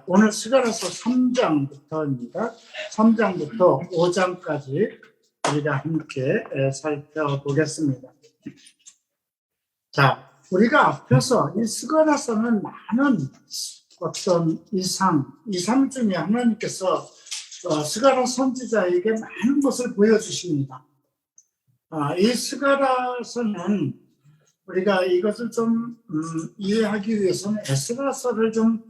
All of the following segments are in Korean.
오늘 스가랴서 3장부터입니다. 3장부터 5장까지 우리가 함께 살펴보겠습니다. 자, 우리가 앞에서 이 스가랴서는 많은 어떤 이상 중에 하나님께서 스가랴 선지자에게 많은 것을 보여주십니다. 이 스가랴서는 우리가 이것을 좀 이해하기 위해서는 에스라서를 좀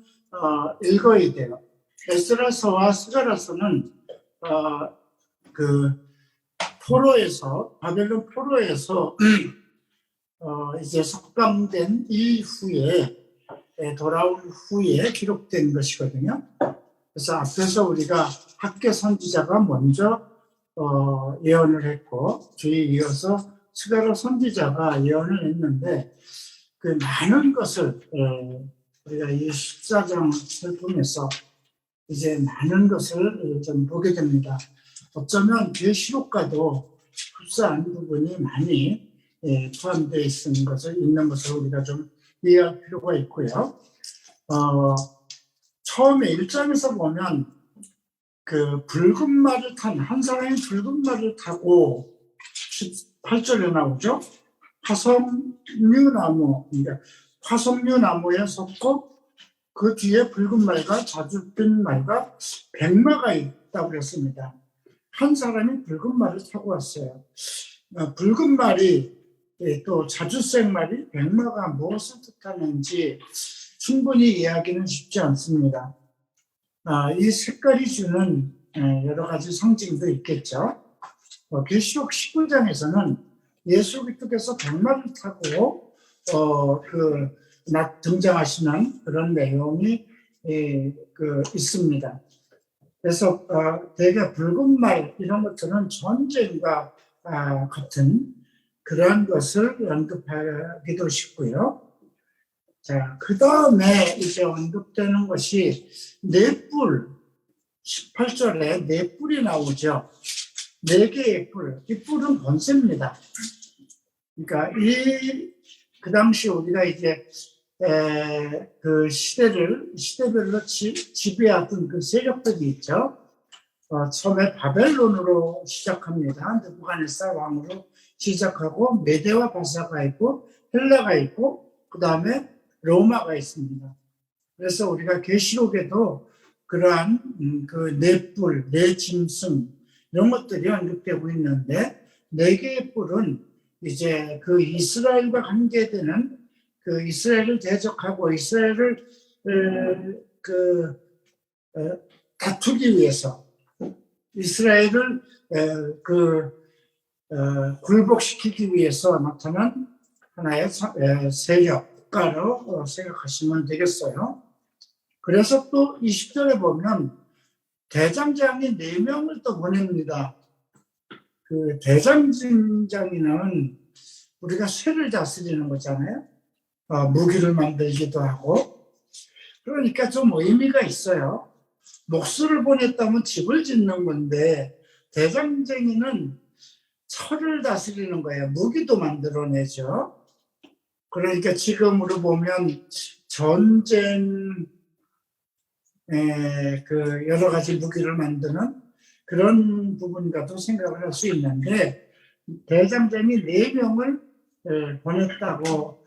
읽어야 돼요. 에스라서와 스가랴서는 그 포로에서 바벨론 포로에서 이제 석방된 이후에 돌아온 후에 기록된 것이거든요. 그래서 앞에서 우리가 학개 선지자가 먼저 예언을 했고 뒤에 이어서 스가랴 선지자가 예언을 했는데 그 많은 것을 우리가 이 14장을 통해서 이제 많은 것을 좀 보게 됩니다. 어쩌면 계시록과도 흡사한 부분이 많이 포함되어 있는 것을 우리가 좀 이해할 필요가 있고요. 처음에 1장에서 보면 그 붉은 말을 탄 한 사람이 붉은 말을 타고 8절에 나오죠. 화석류나무, 그러니까 화석류나무에 섰고 그 뒤에 붉은 말과 자줏빛 말과 백마가 있다고 그랬습니다. 한 사람이 붉은 말을 타고 왔어요. 붉은 말이 또 자줏색 말이 백마가 무엇을 뜻하는지 충분히 이해하기는 쉽지 않습니다. 이 색깔이 주는 여러 가지 상징도 있겠죠. 계시록 19장에서는 예수 그리스도께서 백마를 타고 등장하시는 그런 내용이 있습니다. 그래서 대개 붉은 말 이런 것들은 전쟁과 같은 그런 것을 언급하기도 쉽고요. 자, 그 다음에 이제 언급되는 것이 넷불, 18절에 넷불이 나오죠. 4개의 뿔, 이 뿔은 번세입니다. 그러니까 그 당시 우리가 이제 그 시대별로 지배하던 그 세력들이 있죠. 처음에 바벨론으로 시작합니다. 느부갓네살 왕으로 시작하고 메대와 바사가 있고 헬라가 있고 그 다음에 로마가 있습니다. 그래서 우리가 계시록에도 그러한 그 네 뿔, 네 짐승 이런 것들이 언급되고 있는데 4개의 뿔은 이제 그 이스라엘과 관계되는 그 이스라엘을 대적하고 이스라엘을 다투기 위해서 이스라엘을 굴복시키기 위해서 나타난 하나의 세력, 국가로 생각하시면 되겠어요. 그래서 또 20절에 보면 대장장이 4명을 또 보냅니다. 그 대장장이는 우리가 쇠를 다스리는 거잖아요. 무기를 만들기도 하고. 그러니까 좀 의미가 있어요. 목수를 보냈다면 집을 짓는 건데 대장장이는 철을 다스리는 거예요. 무기도 만들어내죠. 그러니까 지금으로 보면 전쟁 그 여러 가지 무기를 만드는 그런 부분과도 생각을 할 수 있는데 대장장이 4명을 보냈다고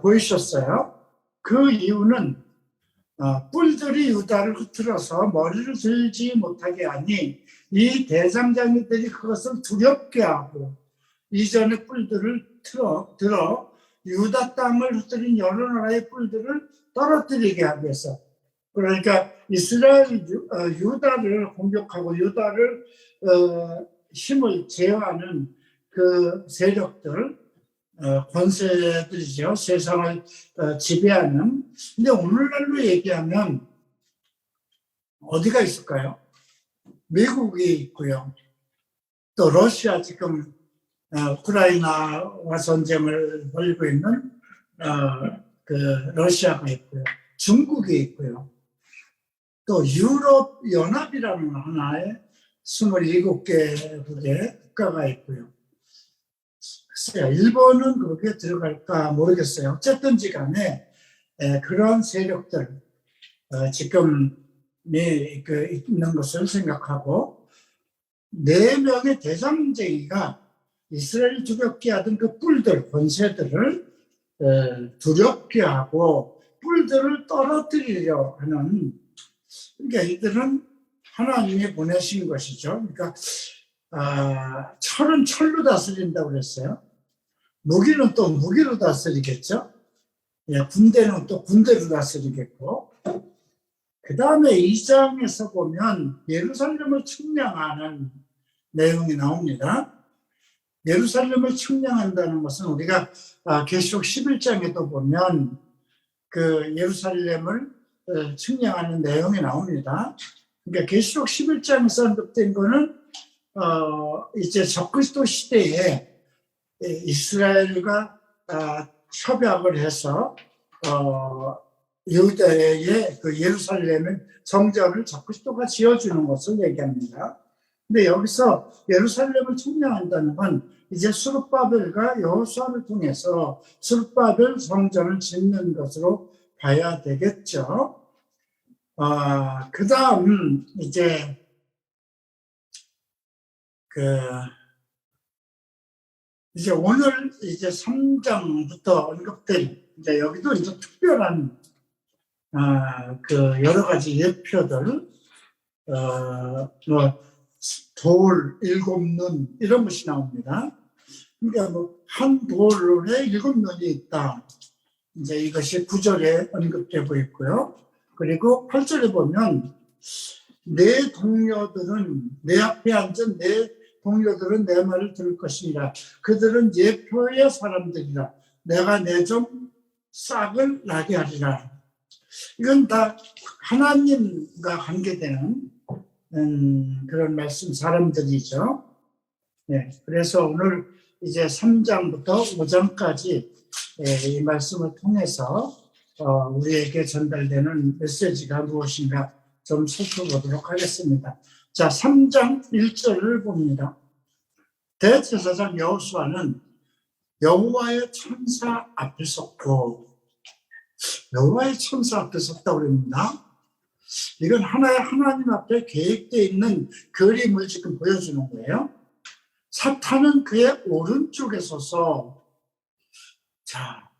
보이셨어요. 그 이유는 뿔들이 유다를 흐트러서 머리를 들지 못하게 하니 이 대장장이들이 그것을 두렵게 하고 이전의 뿔들을 들어 유다 땅을 흐트린 여러 나라의 뿔들을 떨어뜨리게 하기 위해서. 그러니까 이스라엘 유다를 공격하고 유다를 힘을 제어하는 그 세력들, 권세들이죠. 세상을 지배하는. 근데 오늘날로 얘기하면 어디가 있을까요? 미국이 있고요. 또 러시아 지금 우크라이나와 전쟁을 벌이고 있는 그 러시아가 있고요. 중국이 있고요. 또 유럽 연합이라는 하나의 27개 국가가 있고요. 글쎄요, 일본은 거기에 들어갈까 모르겠어요. 어쨌든지 간에 그런 세력들, 지금이 있는 것을 생각하고 4명의 대장쟁이가 이스라엘 두렵게 하던 그 뿔들, 권세들을 두렵게 하고 뿔들을 떨어뜨리려 하는, 그러니까 이들은 하나님이 보내신 것이죠. 그러니까 철은 철로 다스린다고 그랬어요. 무기는 또 무기로 다스리겠죠. 군대는 또 군대로 다스리겠고, 그 다음에 2장에서 보면 예루살렘을 측량하는 내용이 나옵니다. 예루살렘을 측량한다는 것은 우리가 계시록 11장에도 보면 그 예루살렘을 측량하는 내용이 나옵니다. 그러니까 계시록 11장에서 언급된 거는 이제 적그리스도 시대에 이스라엘과 협약을 해서 유다의 그 예루살렘의 성전을 적그리스도가 지어주는 것을 얘기합니다. 근데 여기서 예루살렘을 측량한다는 건 이제 스룹바벨과 여호수아를 통해서 스룹바벨 성전을 짓는 것으로 봐야 되겠죠. 그 다음 이제 이제 오늘 이제 3장부터 언급된 이제 여기도 이제 특별한 여러 가지 예표들, 돌 7눈 이런 것이 나옵니다. 그러니까 한 돌에 7눈이 있다. 이제 이것이 9절에 언급되고 있고요. 그리고 8절에 보면 내 동료들은 내 앞에 앉은 내 동료들은 내 말을 들을 것이니라. 그들은 예표의 사람들이라. 내가 내 좀 싹을 나게 하리라. 이건 다 하나님과 관계되는 그런 말씀 사람들이죠. 네, 그래서 오늘 이제 3장부터 5장까지 이 말씀을 통해서 우리에게 전달되는 메시지가 무엇인가 좀 살펴보도록 하겠습니다. 자, 3장 1절을 봅니다. 대제사장 여호수아는 여호와의 천사 앞에 섰고, 여호와의 천사 앞에 섰다고 그럽니다. 이건 하나님 앞에 계획되어 있는 그림을 지금 보여주는 거예요. 사탄은 그의 오른쪽에 서서, 자,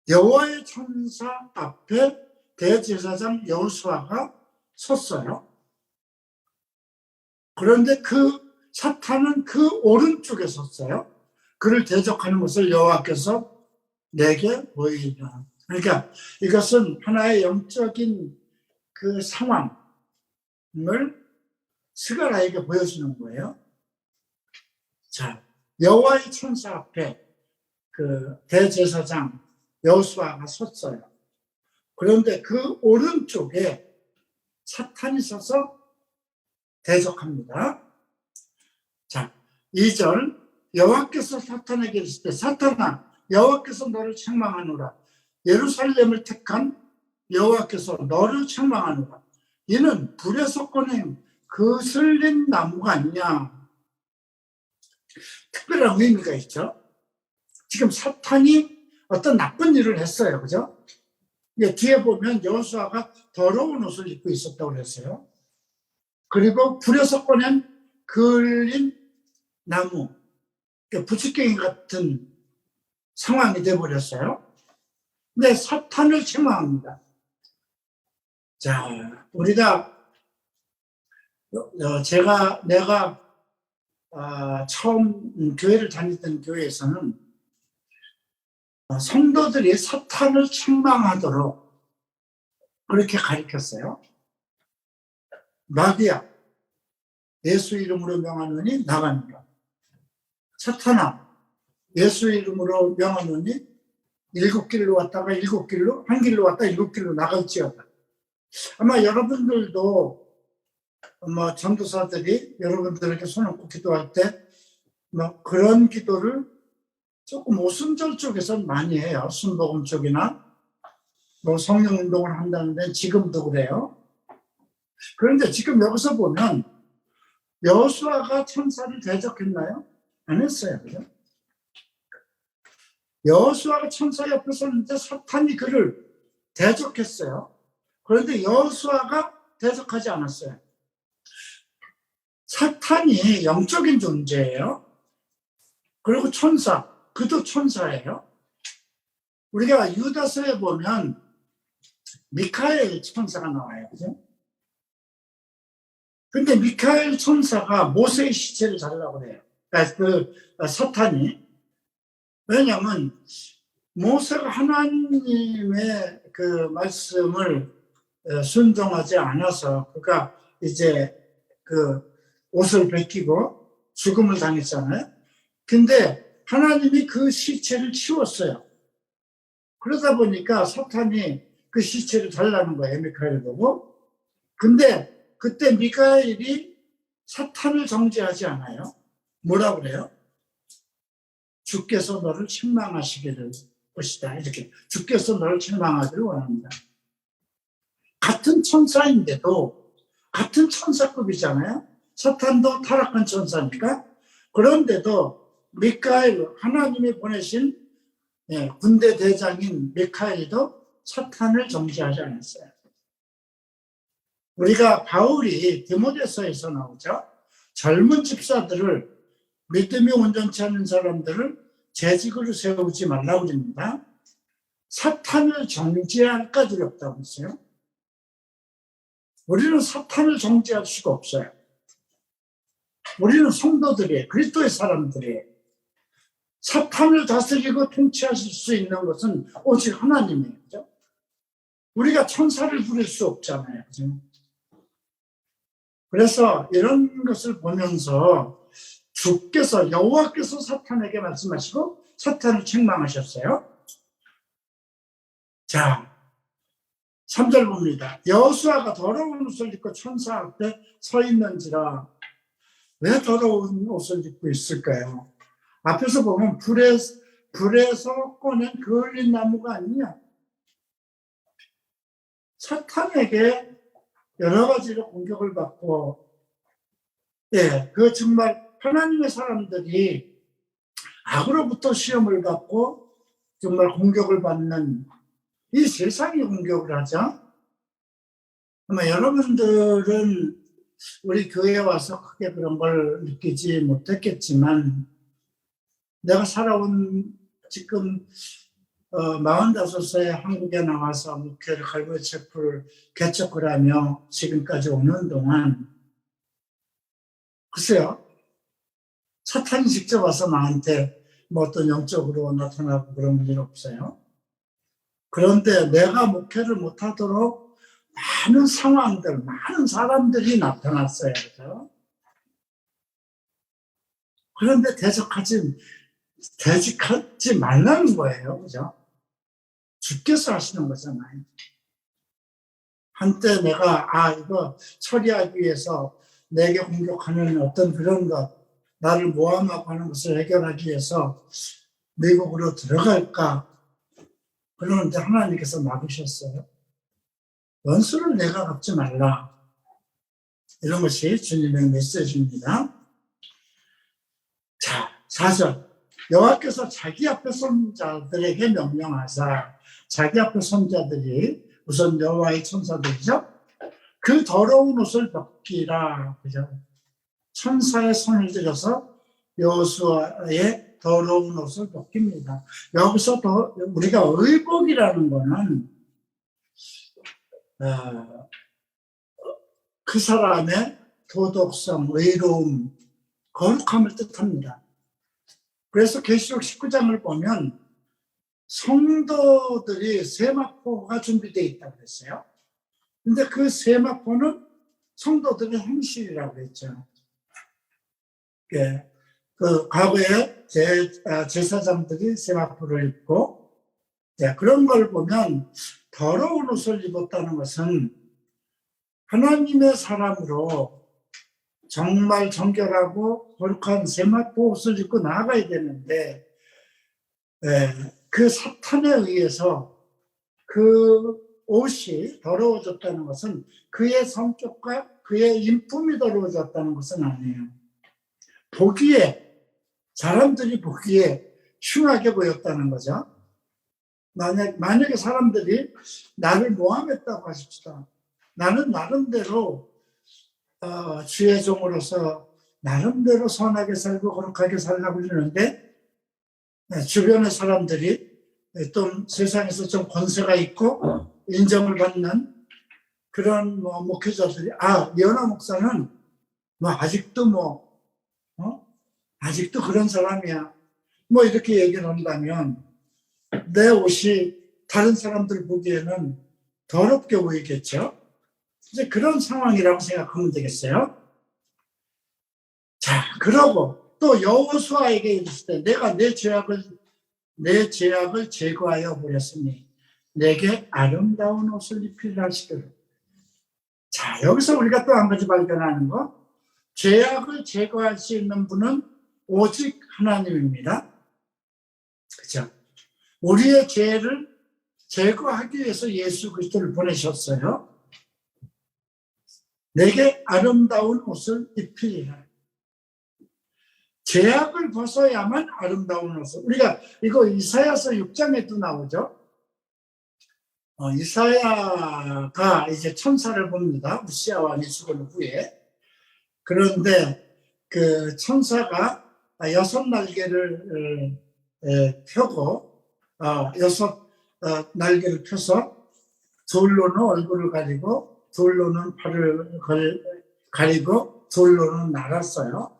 여호와의 천사 앞에 대제사장 여호수아가 섰어요. 그런데 사탄은 그 오른쪽에 섰어요. 그를 대적하는 것을 여호와께서 내게 보이리라. 그러니까 이것은 하나의 영적인 그 상황을 스가랴에게 보여주는 거예요. 자, 여호와의 천사 앞에 그 대제사장 여호수아가 섰어요. 그런데 그 오른쪽에 사탄이 서서 대적합니다. 자, 2절 여호와께서 사탄에게 이르시되 사탄아 여호와께서 너를 책망하노라. 예루살렘을 택한 여호와께서 너를 책망하노라. 이는 불에서 꺼낸 그슬린 나무가 아니냐. 특별한 의미가 있죠. 지금 사탄이 어떤 나쁜 일을 했어요. 그죠? 뒤에 보면 여호수아가 더러운 옷을 입고 있었다고 그랬어요. 그리고 불에서 꺼낸 그을린 나무, 부추깽이 같은 상황이 되어버렸어요. 근데 사탄을 책망합니다. 자, 우리가 내가 처음 교회를 다니던 교회에서는 성도들이 사탄을 책망하도록 그렇게 가르쳤어요. 마귀야, 예수 이름으로 명하노니 나가니라. 사탄아, 예수 이름으로 명하노니 7길로 왔다가 7길로, 한 길로 왔다 7길로 나갈지어다. 아마 여러분들도 전도사들이 여러분들에게 손을 꼭 기도할 때 그런 기도를 조금 오순절 쪽에서 많이 해요. 순복음 쪽이나 성령 운동을 한다는데 지금도 그래요. 그런데 지금 여기서 보면 여호수아가 천사를 대적했나요? 안 했어요. 그죠? 여호수아가 천사 옆에 섰는데 사탄이 그를 대적했어요. 그런데 여호수아가 대적하지 않았어요. 사탄이 영적인 존재예요. 그리고 천사, 그도 천사예요. 우리가 유다서에 보면 미카엘 천사가 나와요. 그죠? 근데 미카엘 천사가 모세의 시체를 달라고 그래요. 사탄이. 왜냐하면 모세가 하나님의 그 말씀을 순종하지 않아서, 그러니까 이제 그 옷을 벗기고 죽음을 당했잖아요. 근데 하나님이 그 시체를 치웠어요. 그러다 보니까 사탄이 그 시체를 달라는 거예요. 미카엘을 보고. 근데 그때 미카엘이 사탄을 정죄하지 않아요. 뭐라 그래요? 주께서 너를 책망하시기를 것이다. 이렇게 주께서 너를 책망하기를 원합니다. 같은 천사인데도, 같은 천사급이잖아요. 사탄도 타락한 천사니까. 그런데도 미카엘, 하나님이 보내신 군대 대장인 미카엘도 사탄을 정죄하지 않았어요. 우리가 바울이 디모데서에서 나오죠. 젊은 집사들을, 믿음이 온전치 않은 사람들을 재직으로 세우지 말라고 그럽니다. 사탄을 정죄할 까닭이 없다고 했어요. 우리는 사탄을 정죄할 수가 없어요. 우리는 성도들이에요. 그리스도의 사람들이에요. 사탄을 다스리고 통치하실 수 있는 것은 오직 하나님이에요. 그죠? 우리가 천사를 부릴 수 없잖아요. 그죠? 그래서 이런 것을 보면서 주께서, 여호와께서 사탄에게 말씀하시고 사탄을 책망하셨어요. 자, 3절 봅니다. 여호수아가 더러운 옷을 입고 천사 앞에 서 있는지라. 왜 더러운 옷을 입고 있을까요? 앞에서 보면 불에서 꺼낸 그을린 나무가 아니냐. 사탄에게 여러 가지로 공격을 받고, 그 정말 하나님의 사람들이 악으로부터 시험을 받고 정말 공격을 받는, 이 세상이 공격을 하죠. 아마 여러분들은 우리 교회에 와서 크게 그런 걸 느끼지 못했겠지만, 내가 살아온 지금 45세에 한국에 나와서 목회를 갈보체프를 개척을 하며 지금까지 오는 동안, 글쎄요, 사탄이 직접 와서 나한테 뭐 어떤 영적으로 나타나고 그런 일 없어요. 그런데 내가 목회를 못하도록 많은 상황들, 많은 사람들이 나타났어요. 그죠? 그런데 대적하지 말라는 거예요. 그죠? 주께서 하시는 거잖아요. 한때 내가, 이거 처리하기 위해서 내게 공격하는 어떤 그런 것, 나를 모함하고 하는 것을 해결하기 위해서 미국으로 들어갈까? 그러는데 하나님께서 막으셨어요. 원수를 내가 갚지 말라. 이런 것이 주님의 메시지입니다. 자, 4절. 여호와께서 자기 앞에 선 자들에게 명령하사, 자기 앞에 선 자들이 우선 여호와의 천사들이죠. 그 더러운 옷을 벗기라. 그죠? 천사의 손을 들여서 여호수아의 더러운 옷을 벗깁니다. 여기서 우리가 의복이라는 거는 그 사람의 도덕성, 의로움, 거룩함을 뜻합니다. 그래서 계시록 19장을 보면 성도들이 세마포가 준비되어 있다고 그랬어요. 근데 그 세마포는 성도들의 행실이라고 했죠. 그 과거에 제사장들이 세마포를 입고, 그런 걸 보면 더러운 옷을 입었다는 것은 하나님의 사람으로 정말 정결하고 거룩한 세마포 옷을 입고 나아가야 되는데, 그 사탄에 의해서 그 옷이 더러워졌다는 것은 그의 성격과 그의 인품이 더러워졌다는 것은 아니에요. 사람들이 보기에 흉하게 보였다는 거죠. 만약에 사람들이 나를 모함했다고 하십시다. 나는 나름대로 주의 종으로서 나름대로 선하게 살고 거룩하게 살라고 그러는데 주변의 사람들이 또 세상에서 좀 권세가 있고 인정을 받는 그런 목회자들이 이현아 목사는 아직도 아직도 그런 사람이야 이렇게 얘기를 한다면 내 옷이 다른 사람들 보기에는 더럽게 보이겠죠. 이제 그런 상황이라고 생각하면 되겠어요. 자, 그러고 또 여호수아에게 이르실 때 내가 내 죄악을 제거하여 버렸으니 내게 아름다운 옷을 입히라 하시기를. 자, 여기서 우리가 또 한 가지 발견하는 거, 죄악을 제거할 수 있는 분은 오직 하나님입니다. 그죠? 우리의 죄를 제거하기 위해서 예수 그리스도를 보내셨어요. 내게 아름다운 옷을 입히리라. 죄악을 벗어야만 아름다운 옷을. 우리가 이거 이사야서 6장에도 나오죠. 이사야가 이제 천사를 봅니다. 우시야 왕이 죽은 후에. 그런데 그 천사가 6날개를 펴고 6날개를 펴서 둘로는 얼굴을 가리고 둘로는 팔을 가리고 둘로는 날았어요.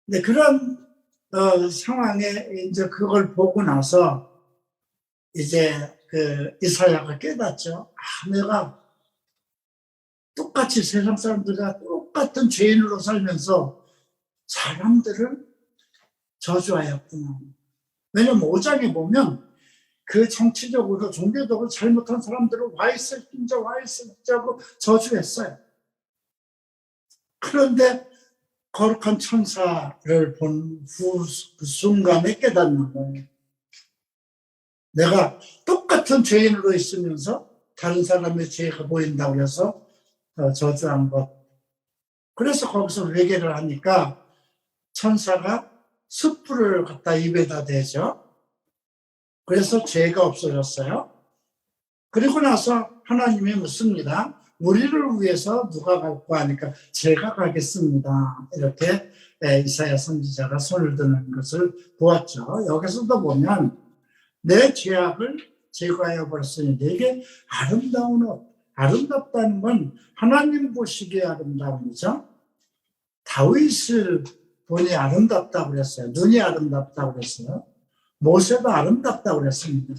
근데 그런 상황에 이제 그걸 보고 나서 이제 그 이사야가 깨닫죠. 내가 똑같이 세상 사람들과 똑같은 죄인으로 살면서 사람들을 저주하였구나. 왜냐면 5장에 보면 그 정치적으로 종교적으로 잘못한 사람들을 와있을자고 저주했어요. 그런데 거룩한 천사를 본 그 순간에 깨닫는 거예요. 내가 똑같은 죄인으로 있으면서 다른 사람의 죄가 보인다고 해서 저주한 것. 그래서 거기서 회개를 하니까 천사가 숯불을 갖다 입에다 대죠. 그래서 죄가 없어졌어요. 그리고 나서 하나님이 묻습니다. 우리를 위해서 누가 갈까 하니까 제가 가겠습니다. 이렇게 이사야 선지자가 손을 드는 것을 보았죠. 여기서도 보면 내 죄악을 제거하여 버렸으니 내게 아름다운 옷. 아름답다는 건 하나님 보시기에 아름다움이죠. 다윗을 보니 아름답다고 그랬어요. 눈이 아름답다고 그랬어요. 모세도 아름답다고 그랬습니다.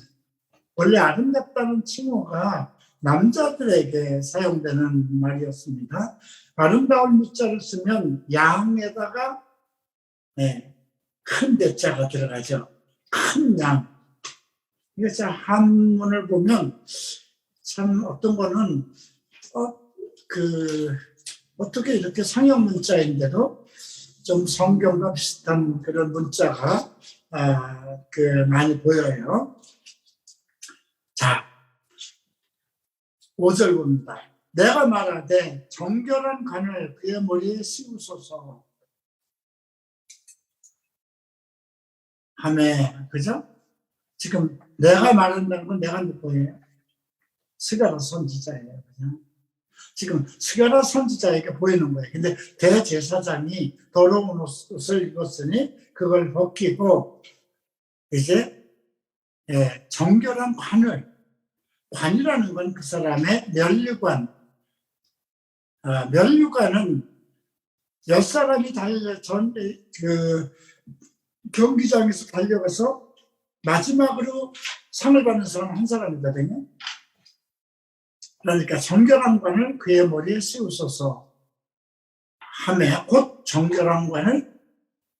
원래 아름답다는 칭호가 남자들에게 사용되는 말이었습니다. 아름다운 무자를 쓰면 양에다가 큰 대자가 들어가죠. 큰 양. 그래서 한문을 보면 참 어떤 거는 어떻게 이렇게 상형 문자인데도 좀 성경과 비슷한 그런 문자가 많이 보여요. 자, 5절 봅니다. 내가 말하되 정결한 관을 그의 머리에 씌우소서 하매, 그죠? 지금 내가 말한다는 건 내가 누구예요? 스가랴 선지자예요. 그냥. 지금 스가랴 선지자에게 보이는 거예요. 근데 대제사장이 더러운 옷을 입었으니 그걸 벗기고 이제 정결한 관이라는 건 그 사람의 면류관. 면류관은 몇 사람이 경기장에서 달려가서 마지막으로 상을 받는 사람 한 사람이거든요. 그러니까 정결한 관을 그의 머리에 씌우소서 하며 곧 정결한 관을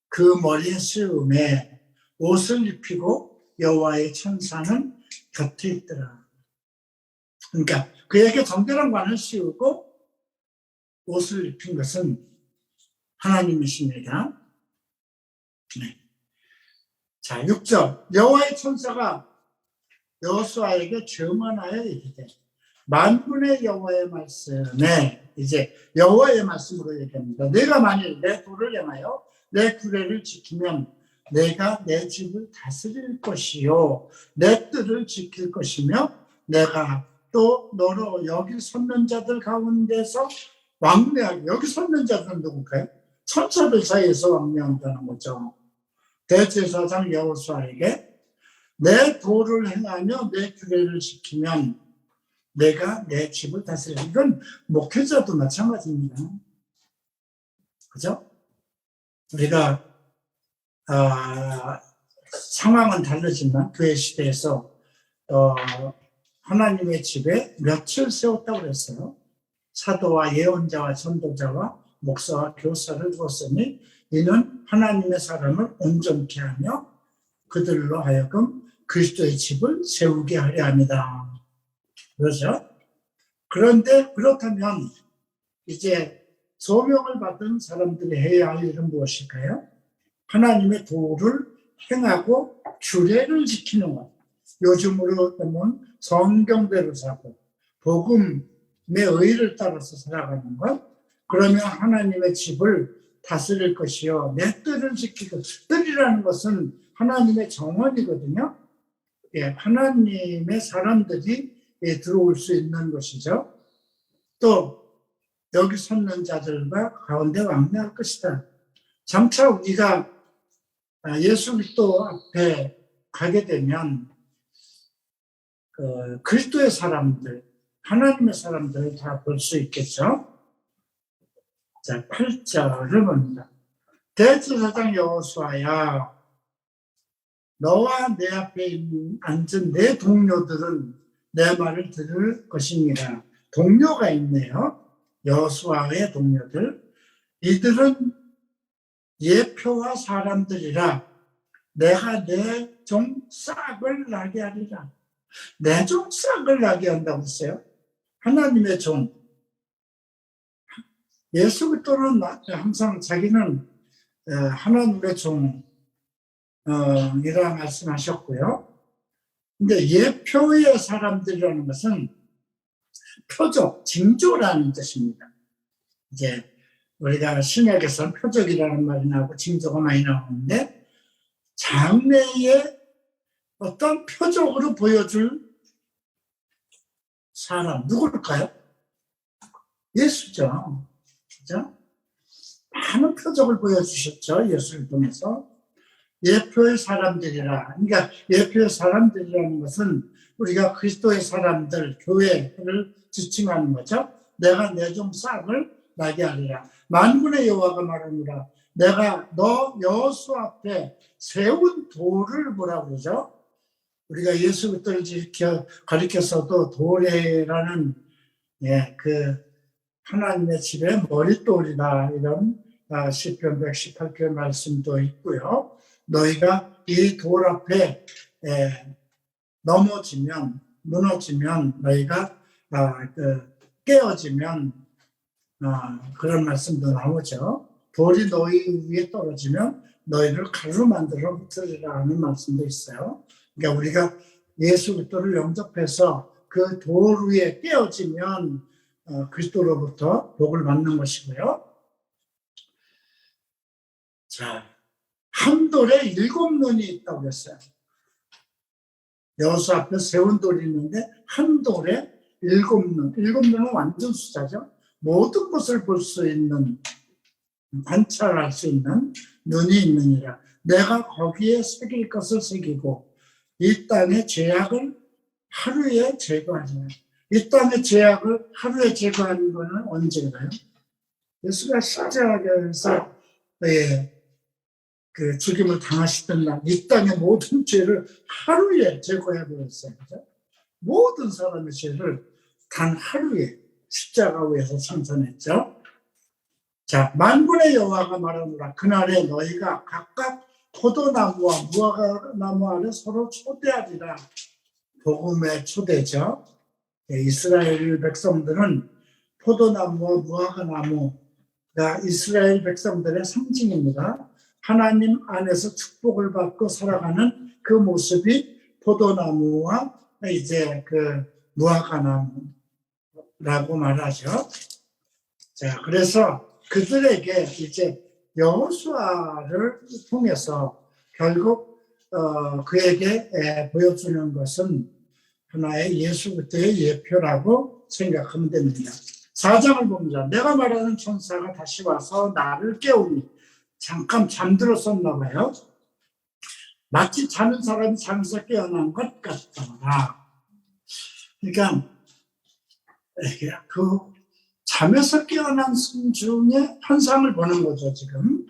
그 머리에 씌우매 옷을 입히고 여호와의 천사는 곁에 있더라. 그러니까 그에게 정결한 관을 씌우고 옷을 입힌 것은 하나님이십니다. 네. 자, 6절. 여호와의 천사가 여호수아에게 증언하여 이르되 만군의 여호와의 말씀에 이제 여호와의 말씀으로 얘기합니다. 내가 만일 내 도를 행하여 내 규례를 지키면 내가 내 집을 다스릴 것이요 내 뜰을 지킬 것이며 내가 또 너로 여기 섰는 자들 가운데서 왕래하게. 여기 섰는 자들은 누굴까요? 천사들 사이에서 왕래한다는 거죠. 대제사장 여호수아에게 내 도를 행하며 내 규례를 지키면 내가 내 집을 다스려. 이건 목회자도 마찬가지입니다. 그죠? 우리가 상황은 다르지만 교회 시대에서 하나님의 집에 며칠 세웠다고 그랬어요. 사도와 예언자와 전도자와 목사와 교사를 두었으니 이는 하나님의 사람을 온전케 하며 그들로 하여금 그리스도의 집을 세우게 하려 합니다. 그렇죠? 그런데 그렇다면 이제 소명을 받은 사람들이 해야 할 일은 무엇일까요? 하나님의 도를 행하고 규례를 지키는 것. 요즘으로 보면 성경대로 살고 복음의 의를 따라서 살아가는 것. 그러면 하나님의 집을 다스릴 것이요 내 뜰을 지키고. 뜰이라는 것은 하나님의 정원이거든요. 예, 하나님의 사람들이 들어올 수 있는 것이죠. 또 여기 섰는 자들과 가운데 왕래할 것이다. 장차 우리가 예수 그리스도 앞에 가게 되면 그리스도의 사람들, 하나님의 사람들을 다 볼 수 있겠죠. 자, 8절을 봅니다. 대제사장 여호수아야, 너와 내 앞에 앉은 내 동료들은 내 말을 들을 것이니라. 동료가 있네요. 여호수아의 동료들. 이들은 예표와 사람들이라. 내가 내 종 싹을 나게 하리라. 내 종 싹을 나게 한다고 했어요. 하나님의 종. 예수 그리스도는 항상 자기는 하나님의 종이라 말씀하셨고요. 근데 예표의 사람들이라는 것은 표적, 징조라는 뜻입니다. 이제 우리가 신약에서는 표적이라는 말이 나오고 징조가 많이 나오는데 장래에 어떤 표적으로 보여줄 사람, 누굴까요? 예수죠. 그죠? 많은 표적을 보여주셨죠. 예수를 통해서. 예표의 사람들이라. 그러니까 예표의 사람들이라는 것은 우리가 그리스도의 사람들, 교회를 지칭하는 거죠. 내가 내 종 싹을 나게 하리라. 만군의 여호와가 말하니라. 내가 너 여호수 앞에 세운 돌을 뭐라고 그러죠? 우리가 예수 그리스도를 가리켜서도 도래라는 그 하나님의 집의 머릿돌이다 이런 시편 118편 말씀도 있고요. 너희가 이 돌 앞에 넘어지면 무너지면 너희가 깨어지면 그런 말씀도 나오죠. 돌이 너희 위에 떨어지면 너희를 가루 만들어 흩으리라 하는 말씀도 있어요. 그러니까 우리가 예수 그리스도를 영접해서 그 돌 위에 깨어지면 그리스도로부터 복을 받는 것이고요. 자, 한 돌에 7눈이 있다고 했어요. 여호수 앞에 세운 돌이 있는데 한 돌에 7눈. 7눈은 완전 숫자죠. 모든 것을 볼 수 있는, 관찰할 수 있는 눈이 있느니라. 내가 거기에 새길 것을 새기고 이 땅의 죄악을 하루에 제거하리라. 이 땅의 죄악을 하루에 제거하는 것은 언제인가요? 예수가 십자가에서 그 죽임을 당하시던 날, 이 땅의 모든 죄를 하루에 제거해버렸어요. 그죠? 모든 사람의 죄를 단 하루에 십자가 위에서 참선했죠. 자, 만군의 여호와가 말하노라. 그날에 너희가 각각 포도나무와 무화과나무 아래 서로 초대하리라. 복음의 초대죠. 이스라엘 백성들은 포도나무와 무화과나무가 이스라엘 백성들의 상징입니다. 하나님 안에서 축복을 받고 살아가는 그 모습이 포도나무와 이제 그 무화과나무라고 말하죠. 자, 그래서 그들에게 이제 여호수아를 통해서 결국 그에게 보여주는 것은 하나의 예수 그리스도의 예표라고 생각하면 됩니다. 4장을 봅니다. 내가 말하는 천사가 다시 와서 나를 깨우니 잠깐 잠들었었나 봐요. 마치 자는 사람이 잠에서 깨어난 것 같더라. 그러니까 그 잠에서 깨어난 중에 현상을 보는 거죠, 지금.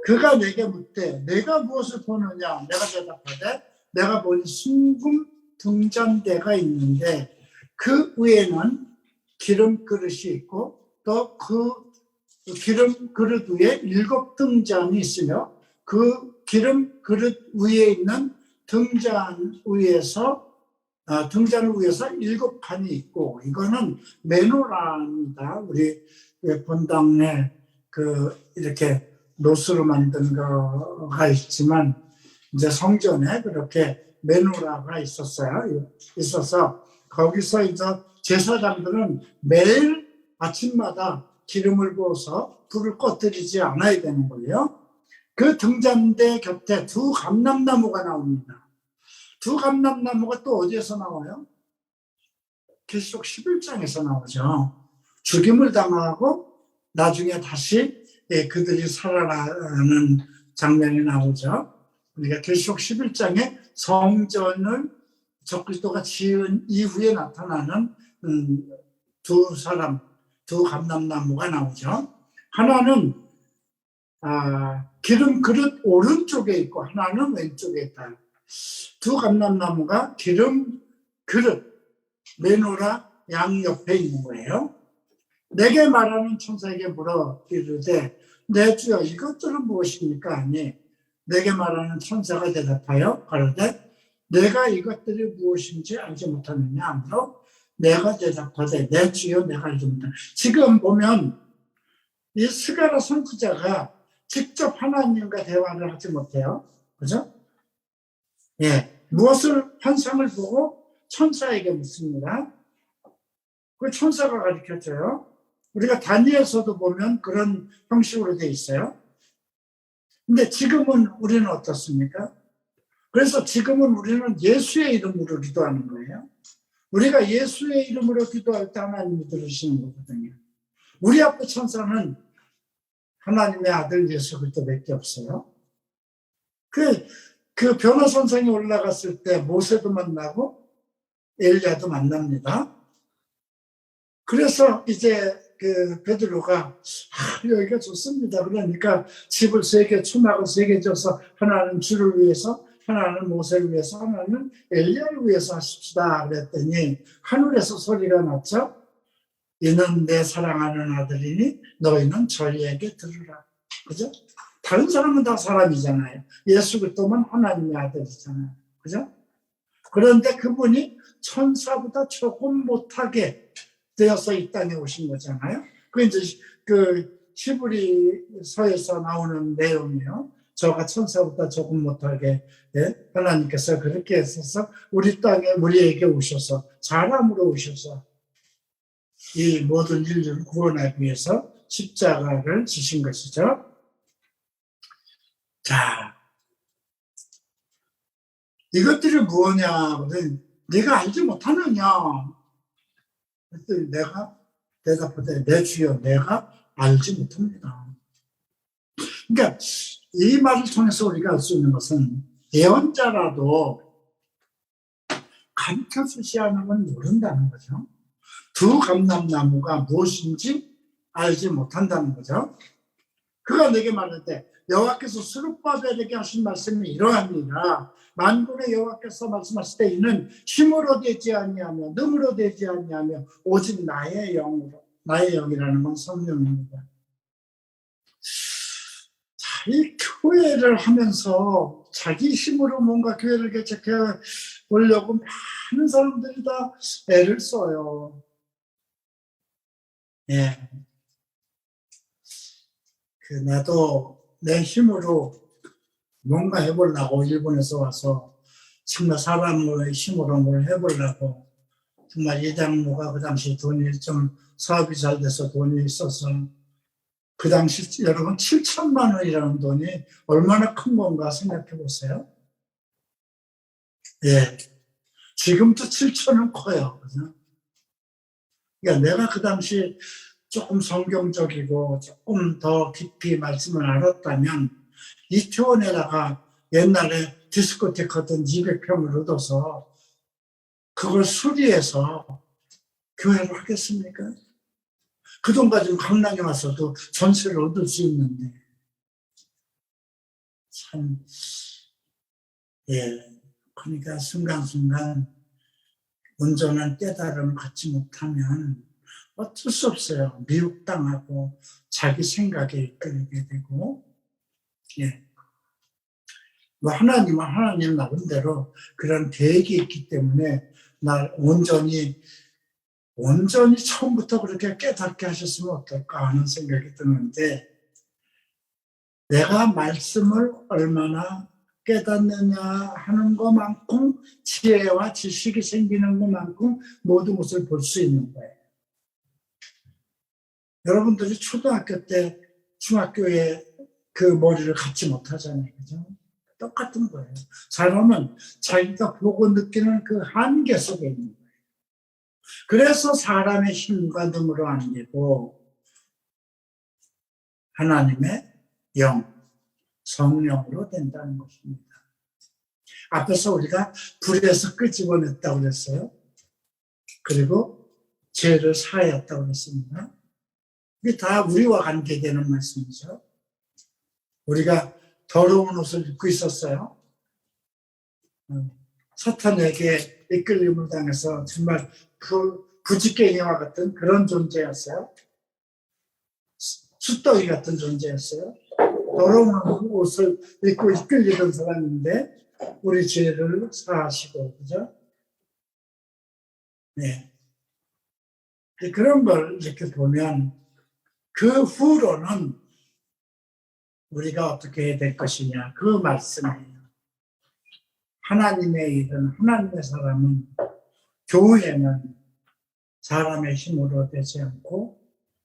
그가 내게 묻되 내가 무엇을 보느냐? 내가 대답하되 내가 보니 순금 등잔대가 있는데 그 위에는 기름 그릇이 있고 또 그 기름 그릇 위에 7 등잔이 있으며 그 기름 그릇 위에 있는 등잔 위에서 7 칸이 있고, 이거는 메노라입니다. 우리 본당에 이렇게 노스로 만든 거가 있지만 이제 성전에 그렇게 메노라가 있어서 거기서 이제 제사장들은 매일 아침마다 기름을 부어서 불을 꺼뜨리지 않아야 되는 거예요. 그 등잔대 곁에 2 감람나무가 나옵니다. 2 감람나무가 또 어디에서 나와요? 계시록 11장에서 나오죠. 죽임을 당하고 나중에 다시 그들이 살아나는 장면이 나오죠. 그러니까 계시록 11장에 성전을 적그리스도가 지은 이후에 나타나는 2 감람나무가 나오죠. 하나는 기름 그릇 오른쪽에 있고 하나는 왼쪽에 있다. 2 감람나무가 기름 그릇 메노라 양옆에 있는 거예요. 내게 말하는 천사에게 물어 이르되 내 주여 이것들은 무엇입니까? 하니 내게 말하는 천사가 대답하여 가로되 내가 이것들이 무엇인지 알지 못하느냐 하므로 내가 대답하되 내 주여 내가 알지 못하느냐. 지금 보면 이 스가랴 선지자가 직접 하나님과 대화를 하지 못해요. 그죠? 무엇을 환상을 보고 천사에게 묻습니다. 그 천사가 가르쳐줘요. 우리가 다니엘서도 보면 그런 형식으로 돼 있어요. 근데 지금은 우리는 어떻습니까? 그래서 지금은 우리는 예수의 이름으로 기도하는 거예요. 우리가 예수의 이름으로 기도할 때 하나님이 들으시는 거거든요. 우리 앞에 천사는 하나님의 아들 예수 그리스도밖에 없어요. 그 변호 선생이 올라갔을 때 모세도 만나고 엘리야도 만납니다. 그래서 이제 그 베드로가 여기가 좋습니다. 그러니까 집을 3개, 초막을 3개 줘서 하나는 주를 위해서, 하나는 모세를 위해서, 하나는 엘리야를 위해서 하십시다. 그랬더니 하늘에서 소리가 났죠. 이는 내 사랑하는 아들이니 너희는 저희에게 들으라. 그죠? 다른 사람은 다 사람이잖아요. 예수 그리스도만 하나님의 아들이잖아요. 그죠? 그런데 그분이 천사보다 조금 못하게 되어서 이 땅에 오신 거잖아요. 그 이제 그 히브리서에서 나오는 내용이에요. 저가 천사보다 조금 못하게 하나님께서 그렇게 했어서 우리 땅에 우리에게 오셔서 사람으로 오셔서 이 모든 인류를 구원하기 위해서 십자가를 지신 것이죠. 자, 이것들이 무엇냐? 네가 알지 못하느냐? 그랬더니 내가 대답하되 내 주여 내가 알지 못합니다. 그러니까 이 말을 통해서 우리가 알 수 있는 것은 예언자라도 가르쳐주지 않으면 모른다는 거죠. 2 감람나무가 무엇인지 알지 못한다는 거죠. 그가 내게 말할 때 여호와께서 스룹바벨에게 하신 말씀이 이러합니다. 만군의 여호와께서 말씀하실 때 이는 힘으로 되지 아니하며 능으로 되지 아니하며 오직 나의 영으로, 나의 영이라는 건 성령입니다. 자, 이 교회를 하면서 자기 힘으로 뭔가 교회를 개척해 보려고 많은 사람들이 다 애를 써요. 나도 내 힘으로 뭔가 해보려고 일본에서 와서 정말 사람의 힘으로 뭘 해보려고 정말 이장모가 그 당시 돈이 좀 사업이 잘 돼서 돈이 있어서 그 당시 여러분 7천만 원이라는 돈이 얼마나 큰 건가 생각해 보세요. 예. 지금도 7천은 커요. 그죠? 그러니까 내가 그 당시 조금 성경적이고 조금 더 깊이 말씀을 알았다면 이태원에다가 옛날에 디스코테크 하던 200평을 얻어서 그걸 수리해서 교회를 하겠습니까? 그 돈 가지고 강남에 와서도 전세를 얻을 수 있는데 참, 예. 그러니까 순간순간 온전한 깨달음을 갖지 못하면 어쩔 수 없어요. 미혹당하고 자기 생각에 이끌리게 되고, 예. 뭐 하나님은 하나님 나름대로 그런 계획이 있기 때문에 날 온전히 처음부터 그렇게 깨닫게 하셨으면 어떨까 하는 생각이 드는데, 내가 말씀을 얼마나 깨닫느냐 하는 것만큼 지혜와 지식이 생기는 것만큼 모든 것을 볼 수 있는 거예요. 여러분들이 초등학교 때 중학교에 그 머리를 갖지 못하잖아요. 그죠? 똑같은 거예요. 사람은 자기가 보고 느끼는 그 한계 속에 있는 거예요. 그래서 사람의 힘과 능으로 안 되고 하나님의 영, 성령으로 된다는 것입니다. 앞에서 우리가 불에서 끄집어냈다고 그랬어요. 그리고 죄를 사하였다고 그랬습니다. 이게 다 우리와 관계되는 말씀이죠. 우리가 더러운 옷을 입고 있었어요. 사탄에게 이끌림을 당해서 정말 부지깽이와 같은 그런 존재였어요. 숫덩이 같은 존재였어요. 더러운 옷을 입고 이끌리던 사람인데 우리 죄를 사하시고, 그죠? 네. 그런 걸 이렇게 보면 그 후로는 우리가 어떻게 될 것이냐, 그 말씀이에요. 하나님의 일은, 하나님의 사람은, 교회는 사람의 힘으로 되지 않고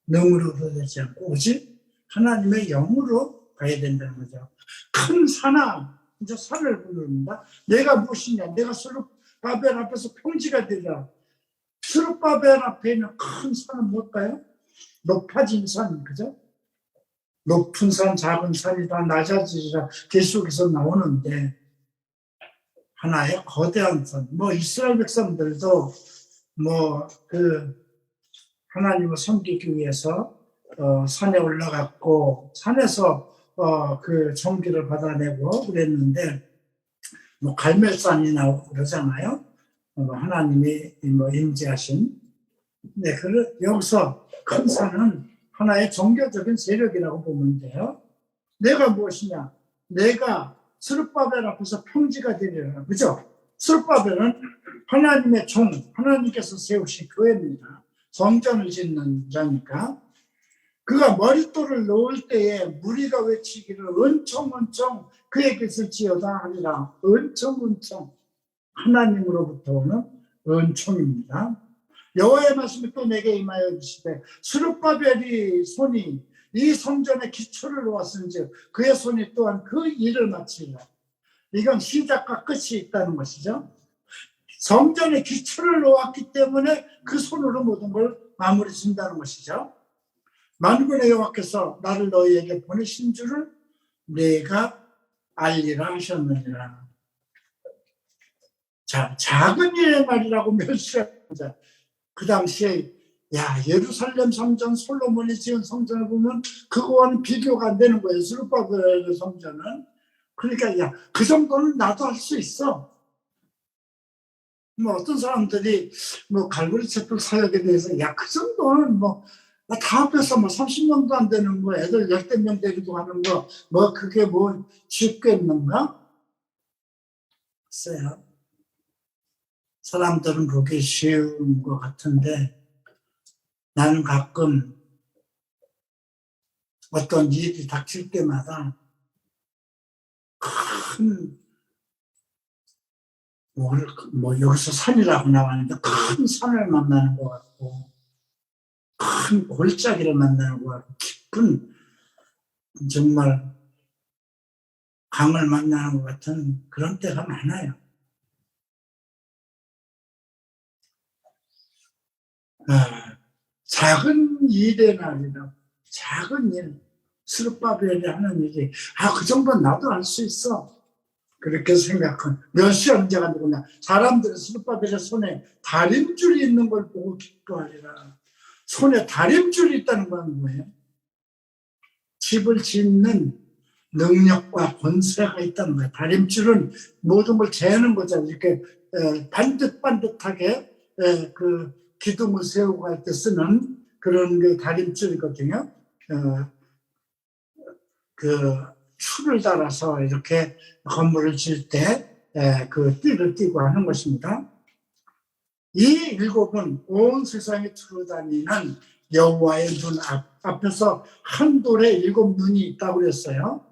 능으로도 되지 않고 오직 하나님의 영으로 가야 된다는 거죠. 큰 산아, 이제 산을 부릅니다. 내가 무엇이냐? 내가 스룹바벨 앞에서 평지가 되리라. 스룹바벨 앞에 있는 큰 산은 뭘까요? 높아진 산, 그죠? 높은 산, 작은 산이 다 낮아지리라 계속해서 나오는데 하나의 거대한 산. 뭐 이스라엘 백성들도 뭐 하나님을 섬기기 위해서 산에 올라갔고 산에서 그 전기를 받아내고 그랬는데 뭐 갈멜산이 나오고 그러잖아요. 하나님이 뭐 임재하신. 네, 여기서 큰 산은 하나의 종교적인 세력이라고 보면 돼요. 내가 무엇이냐? 내가 스룹바벨 앞에서 평지가 되리라. 그죠? 스룹바벨은 하나님의 종, 하나님께서 세우신 교회입니다. 성전을 짓는 자니까. 그가 머릿돌을 놓을 때에 무리가 외치기를 은총은총 그의 깃을 지어다 하리라. 은총은총. 하나님으로부터 오는 은총입니다. 여호와의 말씀이 또 내게 임하여 주시되 스룹바벨이 손이 이 성전의 기초를 놓았은즉 그의 손이 또한 그 일을 마치리라. 이건 시작과 끝이 있다는 것이죠. 성전의 기초를 놓았기 때문에 그 손으로 모든 걸 마무리 진다는 것이죠. 만군의 여호와께서 나를 너희에게 보내신 줄을 내가 알리라 하셨느니라. 자, 작은 일의 말이라고 멸시합니다. 그 당시에 예루살렘 성전, 솔로몬이 지은 성전을 보면 그거와는 비교가 안 되는 거예요. 스룹바벨의 성전은. 그러니까 그 정도는 나도 할 수 있어. 뭐 어떤 사람들이 뭐 갈보리 촛불 사역에 대해서 그 정도는 다 합해서 30명도 안 되는 거 애들 10명 되기도 하는 거 그게 쉽겠는가? 글쎄요. 사람들은 보기 쉬운 것 같은데 나는 가끔 어떤 일이 닥칠 때마다 큰 여기서 산이라고 나왔는데 큰 산을 만나는 것 같고 큰 골짜기를 만나는 것 같고 깊은 정말 강을 만나는 것 같은 그런 때가 많아요. 작은 일의 날이라, 작은 일, 스룹바벨이 하는 일이, 그 정도는 나도 할 수 있어. 그렇게 생각한 몇시 언제가 누구냐. 사람들은 스룹바벨의 손에 다림줄이 있는 걸 보고 기뻐하리라. 손에 다림줄이 있다는 건 뭐예요? 집을 짓는 능력과 권세가 있다는 거예요. 다림줄은 모든 걸 재는 거잖아요. 이렇게 반듯반듯하게 그 기둥을 세우고 할 때 쓰는 그런 그 다림줄이거든요. 그 줄을 달아서 이렇게 건물을 지을 때 그 띠를 띠고 하는 것입니다. 이 일곱은 온 세상에 두루다니는 여호와의 눈 앞에서 한 돌에 일곱 눈이 있다고 그랬어요.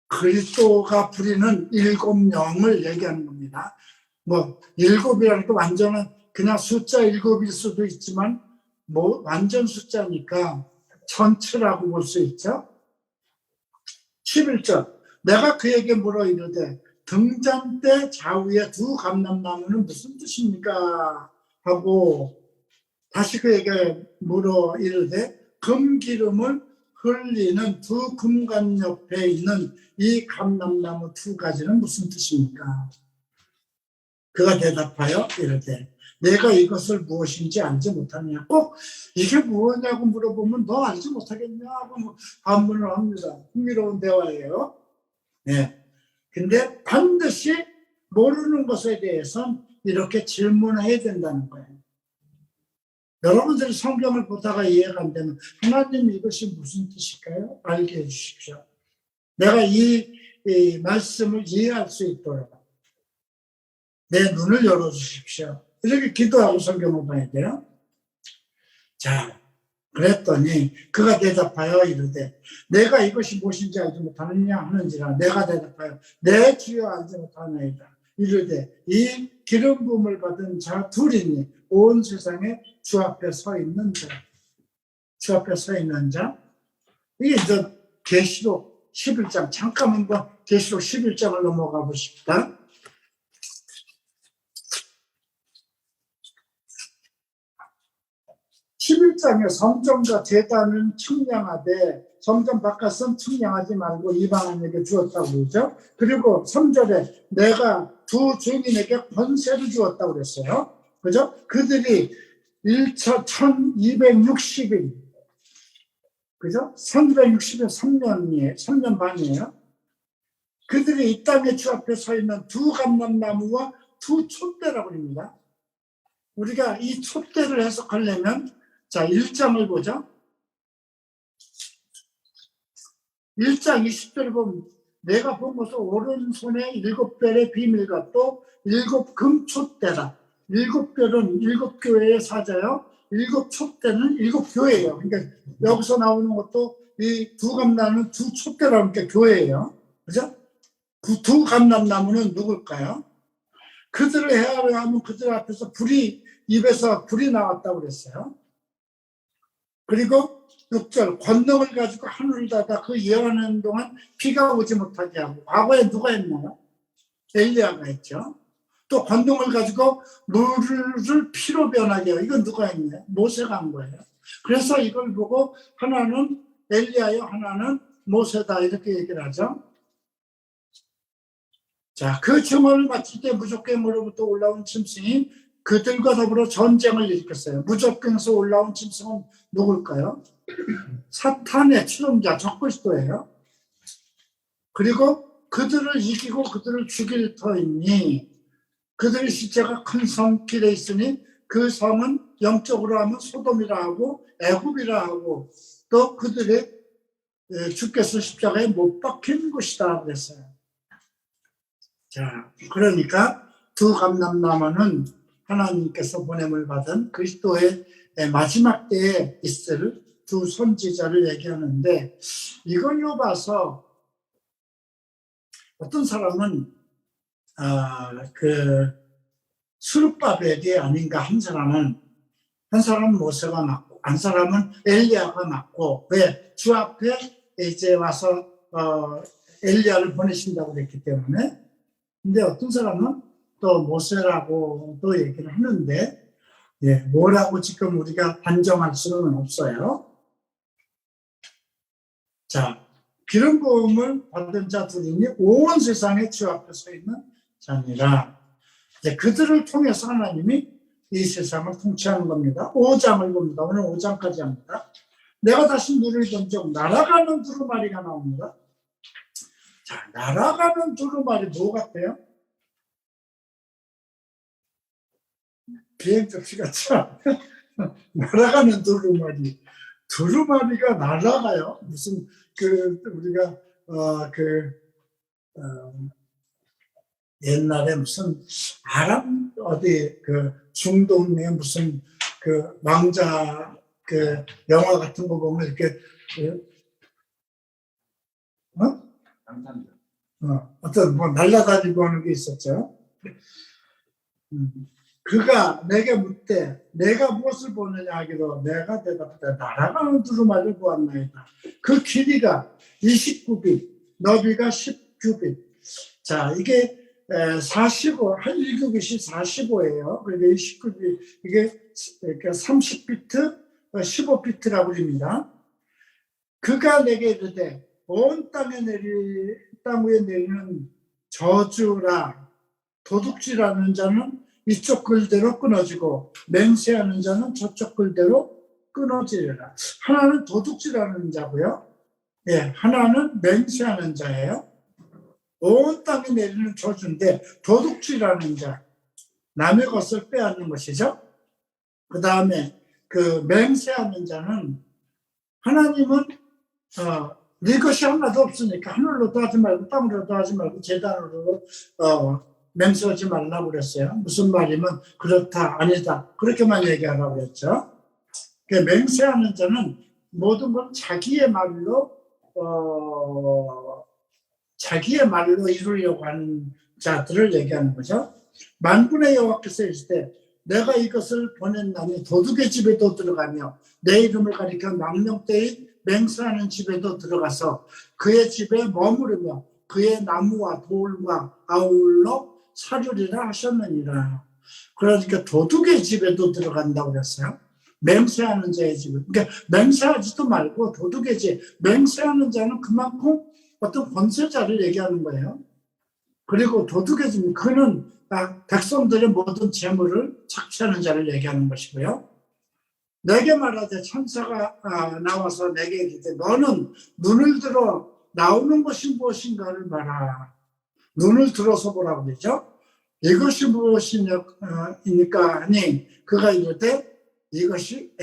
그리스도가 부리는 일곱 영을 얘기하는 겁니다. 뭐 일곱이라는 게 완전한 그냥 숫자 일곱일 수도 있지만 뭐 완전 숫자니까 전체라고 볼 수 있죠. 11절 내가 그에게 물어 이르되 등잔대 좌우에 두 감람나무는 무슨 뜻입니까? 하고 다시 그에게 물어 이르되 금기름을 흘리는 두 금관 옆에 있는 이 감람나무 두 가지는 무슨 뜻입니까? 그가 대답하여 이르되 내가 이것을 무엇인지 알지 못하느냐. 꼭 이게 무엇냐고 물어보면 너 알지 못하겠냐 하고 반문을 합니다. 흥미로운 대화예요. 네. 근데 반드시 모르는 것에 대해서는 이렇게 질문해야 된다는 거예요. 여러분들이 성경을 보다가 이해가 안 되면 하나님 이것이 무슨 뜻일까요? 알게 해주십시오. 내가 이 말씀을 이해할 수 있도록 내 눈을 열어주십시오. 이렇게 기도하고 성경을 봐야 돼요. 자, 그랬더니 그가 대답하여 이르되 내가 이것이 무엇인지 알지 못하느냐 하는지라 내가 대답하여 내 주여 알지 못하나이다. 이르되 이 기름 부음을 받은 자 둘이니 온 세상에 주 앞에 서 있는 자. 주 앞에 서 있는 자. 이게 이제 계시록 11장 잠깐 한번 계시록 11장을 넘어가 보십시다. 11장에 성전과 제단은 측량하되 성전 바깥은 측량하지 말고 이방인에게 주었다고 그러죠. 그리고 3절에 내가 두 증인에게 권세를 주었다고 그랬어요. 그죠? 그들이 1260일 그죠? 1260일 3년이에요. 3년 반이에요. 그들이 이 땅의 주 앞에 서 있는 두 감람나무와 두 촛대라고 합니다. 우리가 이 촛대를 해석하려면 자, 1장을 보죠. 1장 20절을 보면 내가 본 것은 오른손에 7별의 비밀과 또 7 금촛대다. 7별은 7교회의 사자요. 7 촛대는 7교회예요. 그러니까 여기서 나오는 것도 이 두 감람나무는 두 촛대라는 게 교회예요. 그죠? 그 두 감람나무는 누굴까요? 그들을 헤아려 하면 그들 앞에서 입에서 불이 나왔다고 그랬어요. 그리고 6절 권능을 가지고 하늘을 닫아 그 예언하는 동안 비가 오지 못하게 하고 과거에 누가 했나요? 엘리야가 했죠. 또 권능을 가지고 물을 피로 변하게 하고 이건 누가 했나요? 모세가 한 거예요. 그래서 이걸 보고 하나는 엘리야요 하나는 모세다 이렇게 얘기를 하죠. 자, 그 증언을 마칠 때 무적괴물로부터 올라온 짐승이 그들과 더불어 전쟁을 일으켰어요. 무적갱에서 올라온 짐승은 누굴까요? 사탄의 추종자 적그리스도예요. 그리고 그들을 이기고 그들을 죽일 터이니 그들의 시체가 큰 성길에 있으니 그 성은 영적으로 하면 소돔이라 하고 애굽이라 하고 또 그들의 주께서 십자가에 못 박힌 곳이다 그랬어요. 자, 그러니까 두 감람나무는 하나님께서 보냄을 받은 그리스도의 마지막 때에 있을 두 선지자를 얘기하는데 이걸로 봐서 어떤 사람은 스룹바벨이 아닌가 한 사람은 모세가 맞고 한 사람은 엘리야가 맞고 왜? 주 앞에 이제 와서 엘리야를 보내신다고 그랬기 때문에. 근데 어떤 사람은 또 모세라고 또 얘기를 하는데, 예, 뭐라고 지금 우리가 단정할 수는 없어요. 자, 기름 부음을 받은 자들이니 온 세상에 주 앞에 서 있는 자니라. 이제 그들을 통해서 하나님이 이 세상을 통치하는 겁니다. 5장을 봅니다. 오늘 5장까지 합니다. 내가 다시 눈을 던져 날아가는 두루마리가 나옵니다. 자, 날아가는 두루마리 뭐 같아요? 비행접시 같죠? 날아가는 두루마리. 두루마리가 날아가요. 무슨 우리가 옛날에 무슨 아람 어디 중동에 무슨 왕자 영화 같은 거 보면 이렇게 어떤 뭐 날아다니고 하는 게 있었죠. 그가 내게 묻되 내가 무엇을 보느냐 하기로 내가 대답하되 날아가는 두루마리를 보았나이다. 그 길이가 29빛, 너비가 10규빗. 자, 이게 45, 한 1규빗이 45예요. 그러니까 29빛, 이게 30비트, 15비트라고 합니다. 그가 내게 이르되 온 땅 위에 내리는 저주라, 도둑질하는 자는 이쪽 글대로 끊어지고 맹세하는 자는 저쪽 글대로 끊어지리라. 하나는 도둑질하는 자고요. 예, 하나는 맹세하는 자예요. 온 땅에 내리는 저주인데 도둑질하는 자, 남의 것을 빼앗는 것이죠. 그 다음에 맹세하는 자는 하나님은 네 것이 하나도 없으니까 하늘로도 하지 말고 땅으로도 하지 말고 제단으로도 맹세하지 말라고 그랬어요. 무슨 말이면 그렇다 아니다 그렇게만 얘기하라고 그랬죠. 맹세하는 자는 모든 걸 자기의 말로 이루려고 하는 자들을 얘기하는 거죠. 만군의 여호와께서 이르실 때 내가 이것을 보냈나니 도둑의 집에도 들어가며 내 이름을 가리켜 망령되이 맹세하는 집에도 들어가서 그의 집에 머무르며 그의 나무와 돌과 아울러 사르리라 하셨느니라. 그러니까 도둑의 집에도 들어간다고 그랬어요. 맹세하는 자의 집에. 그러니까 맹세하지도 말고 도둑의 집. 맹세하는 자는 그만큼 어떤 권세자를 얘기하는 거예요. 그리고 도둑의 집, 그는 백성들의 모든 재물을 착취하는 자를 얘기하는 것이고요. 내게 말하되 천사가 나와서 내게 이르되 너는 눈을 들어 나오는 것이 무엇인가를 봐라. 눈을 들어서 보라고 그러죠. 이것이 무엇이니까 하니 그가 이르되 이것이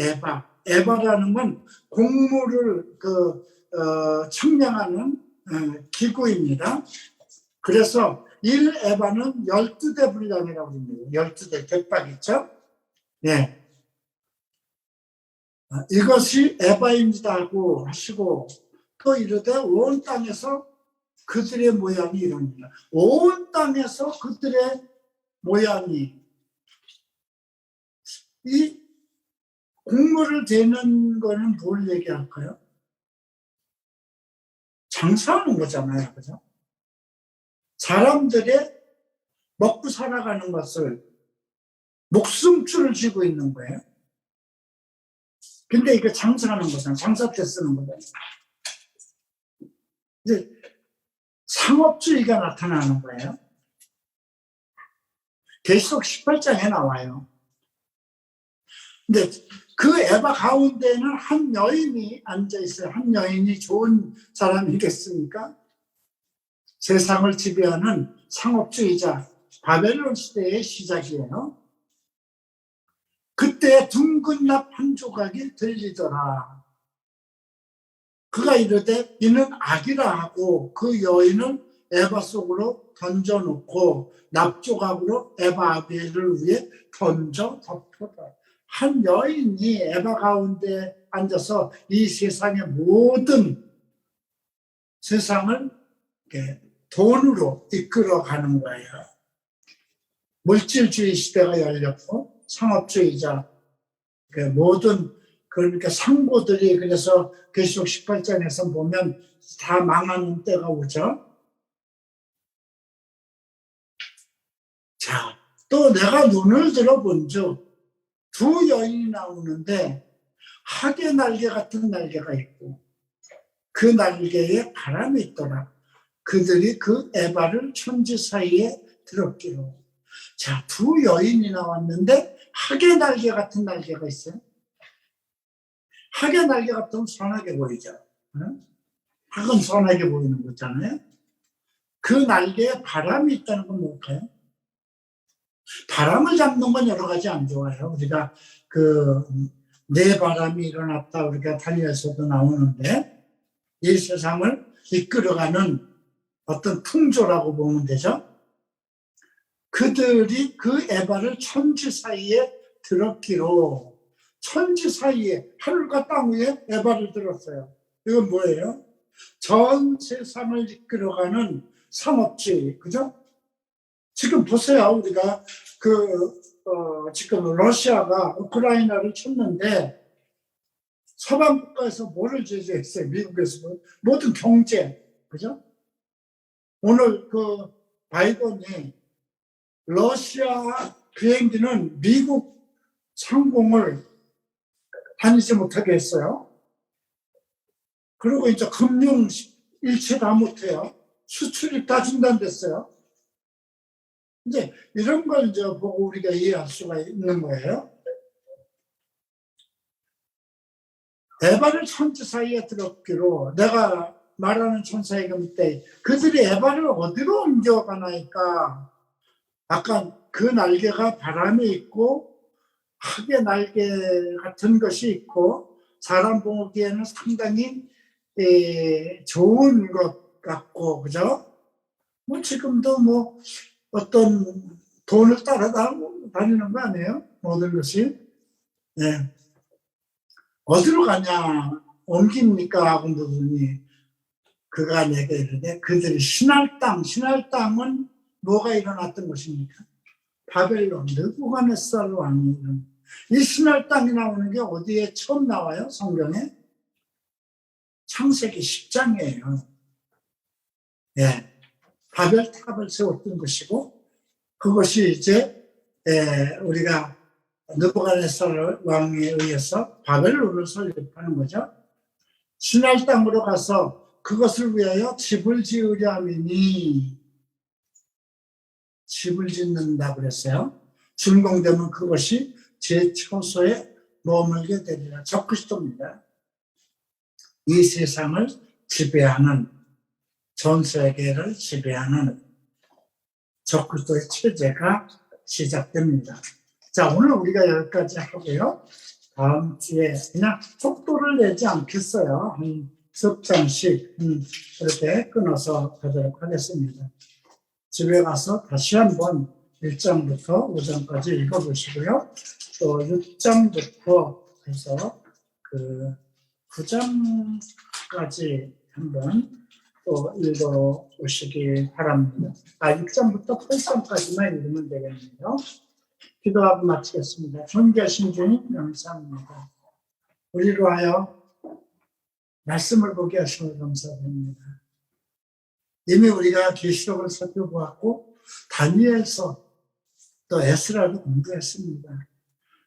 에바라는 건 곡물을 측량하는 기구입니다. 그래서 1에바는 12대 분량이라고 합니다. 12대 격박 있죠. 예. 이것이 에바입니다고 하시고 또 이르되 온 땅에서 그들의 모양이 이럽니다. 온 땅에서 그들의 모양이 이 곡물을 대는 거는 뭘 얘기할까요? 장사하는 거잖아요. 그죠? 사람들의 먹고 살아가는 것을 목숨줄을 쥐고 있는 거예요. 근데 이거 장사하는 거잖아요. 장사 때 쓰는 거잖아요. 이제 상업주의가 나타나는 거예요. 계시록 18장에 나와요. 근데 그 에바 가운데는 한 여인이 앉아있어요. 한 여인이 좋은 사람이겠습니까? 세상을 지배하는 상업주의자, 바벨론 시대의 시작이에요. 그때 둥근 납 한 조각이 들리더라. 그가 이르되 이는 악이라 하고 그 여인은 에바 속으로 던져놓고 납조각으로 에바 아비를 위해 던져 덮어다. 한 여인이 에바 가운데 앉아서 이 세상의 모든 세상을 돈으로 이끌어가는 거예요. 물질주의 시대가 열렸고 상업주의자 모든 그러니까 상고들이 그래서 계시록 18장에서 보면 다 망하는 때가 오죠. 자, 또 내가 눈을 들어본 즉 두 여인이 나오는데 학의 날개 같은 날개가 있고 그 날개에 바람이 있더라. 그들이 그 에바를 천지 사이에 들었기로. 자, 두 여인이 나왔는데 학의 날개 같은 날개가 있어요. 학의 날개 같으면 선하게 보이죠. 학은 선하게 보이는 거잖아요. 그 날개에 바람이 있다는 건 뭘까요? 바람을 잡는 건 여러 가지 안 좋아요. 우리가 내 바람이 일어났다 우리가 다니엘서도 나오는데 이 세상을 이끌어가는 어떤 풍조라고 보면 되죠. 그들이 그 에바를 천지 사이에 들었기로. 천지 사이에 하늘과 땅 위에 에바를 들었어요. 이건 뭐예요? 전 세상을 이끌어가는 상업지, 그죠? 지금 보세요. 우리가 지금 러시아가 우크라이나를 쳤는데 서방 국가에서 뭐를 제재했어요? 미국에서 모든 경제, 그죠? 오늘 바이든이 러시아 비행기는 미국 상공을 다니지 못하게 했어요. 그리고 이제 금융 일체 다 못해요. 수출입 다 중단됐어요. 이제 이런 걸 이제 보고 우리가 이해할 수가 있는 거예요. 에바를 천지 사이에 들었기로 내가 말하는 천사에게 묻되 그들이 에바를 어디로 옮겨가나이까. 아까 그 날개가 바람에 있고 학의 날개 같은 것이 있고 사람 보기에는 상당히 좋은 것 같고, 그죠? 뭐 지금도 뭐 어떤 돈을 따라다니는 거 아니에요? 모든 것이. 네. 어디로 가냐 옮깁니까 하고 물으니 그가 내게 이르되 그들이 신할 땅은 뭐가 일어났던 것입니까? 바벨론 느부갓네살 왕이 이 신할 땅이 나오는 게 어디에 처음 나와요? 성경에? 창세기 10장이에요. 예, 바벨탑을 세웠던 것이고 그것이 이제 우리가 느부갓네살 왕에 의해서 바벨론을 설립하는 거죠. 신할 땅으로 가서 그것을 위하여 집을 지으려 함이니 집을 짓는다 그랬어요. 준공되면 그것이 제 처소에 머물게 되리라. 적그리스도입니다. 이 세상을 지배하는 전 세계를 지배하는 적그리스도의 체제가 시작됩니다. 자, 오늘 우리가 여기까지 하고요. 다음 주에 그냥 속도를 내지 않겠어요. 한 석 장씩 그렇게 끊어서 가도록 하겠습니다. 집에 가서 다시 한번 1장부터 5장까지 읽어보시고요. 또 6장부터 해서 9장까지 한번 또 읽어보시기 바랍니다. 6장부터 8장까지만 읽으면 되겠네요. 기도하고 마치겠습니다. 존귀하신 주님 감사합니다. 우리로 하여 말씀을 보게 하심을 감사드립니다. 이미 우리가 계시록을 살펴보았고 다니엘서 또 에스라를 공부했습니다.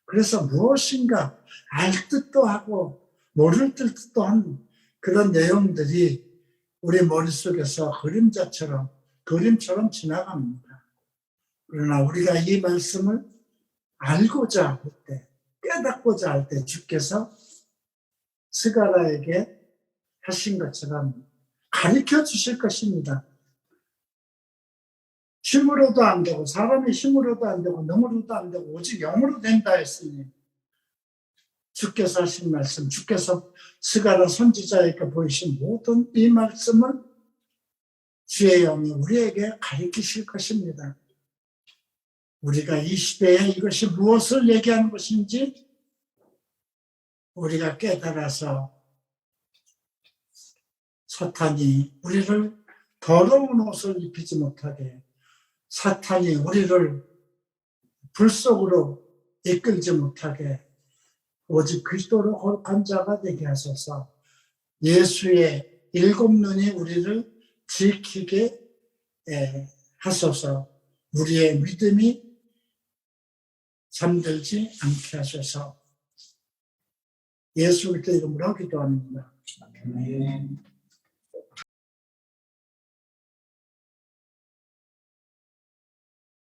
그래서 무엇인가 알 듯도 하고 모를 듯도 한 그런 내용들이 우리 머릿속에서 그림처럼 지나갑니다. 그러나 우리가 이 말씀을 알고자 할 때, 깨닫고자 할 때 주께서 스가랴에게 하신 것처럼 가르쳐 주실 것입니다. 힘으로도 안 되고 사람의 힘으로도 안 되고 능으로도 안 되고 오직 영으로 된다 했으니 주께서 하신 말씀, 주께서 스가랴 선지자에게 보이신 모든 이 말씀을 주의 영이 우리에게 가르치실 것입니다. 우리가 이 시대에 이것이 무엇을 얘기하는 것인지 우리가 깨달아서 사탄이 우리를 더러운 옷을 입히지 못하게, 사탄이 우리를 불 속으로 이끌지 못하게 오직 그리스도로 거룩한 자가 되게 하소서. 예수의 일곱 눈이 우리를 지키게 하소서. 우리의 믿음이 잠들지 않게 하소서. 예수 그리스도 이름으로 기도합니다. 아멘.